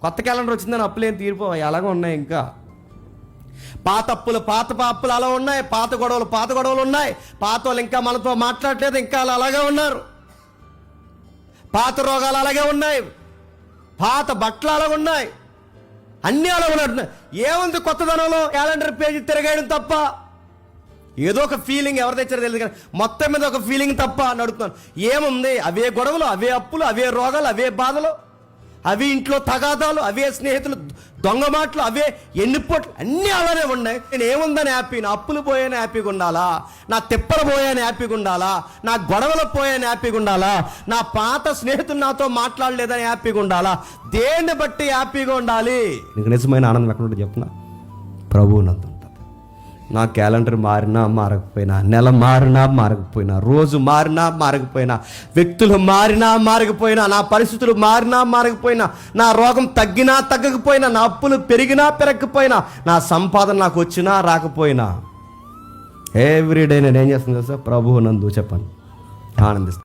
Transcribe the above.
కొత్త క్యాలెండర్ వచ్చిందని అప్పులేం తీరిపోయి అలాగే ఉన్నాయి. ఇంకా పాత అప్పులు అలా ఉన్నాయి, పాత గొడవలు ఉన్నాయి. పాత వాళ్ళు ఇంకా మనతో మాట్లాడలేదు, ఇంకా అలాగే ఉన్నారు. పాత రోగాలు అలాగే ఉన్నాయి, పాత బట్టలు అలాగే ఉన్నాయి, అన్నీ అలా ఉన్నట్టు. ఏముంది కొత్తదనంలో? క్యాలెండర్ పేజీ తిరగేయడం తప్ప, ఏదో ఒక ఫీలింగ్ ఎవరి తెచ్చారో తెలియదు కానీ మొత్తం మీద ఒక ఫీలింగ్ తప్ప అని అడుగుతున్నాను. ఏముంది? అవే గొడవలు, అవే అప్పులు, అవే రోగాలు, అవే బాధలు, అవి ఇంట్లో తగాదాలు, అవే స్నేహితులు దొంగ మాటలు, అవే ఎన్నిపోట్లు, అన్నీ అలానే ఉన్నాయి. నేను ఏముందని హ్యాపీ? నా అప్పులు పోయాని హ్యాపీగా ఉండాలా? నా తిప్పలు పోయాని హ్యాపీగా ఉండాలా? నా గొడవలు పోయాని హ్యాపీగా ఉండాలా? నా పాత స్నేహితులు నాతో మాట్లాడలేదని హ్యాపీగా ఉండాలా? దేన్ని బట్టి హ్యాపీగా ఉండాలి? నీకు నిజమైన ఆనందం ఎక్కడ ఉంటుంది చెప్తున్నా? ప్రభువు నందు ఉంటుంది. నా క్యాలెండర్ మారినా మారకపోయినా, నెల మారినా మారకపోయినా, రోజు మారినా మారకపోయినా, వ్యక్తులు మారినా మారకపోయినా, నా పరిస్థితులు మారినా మారకపోయినా, నా రోగం తగ్గినా తగ్గకపోయినా, నా అప్పులు పెరిగినా పెరగకపోయినా, నా సంపాదన నాకు వచ్చినా రాకపోయినా, ఎవ్రీడే నేను ఏం చేస్తాను తెలుసా? ప్రభువు నందు చెప్పండి, ఆనందిస్తాను.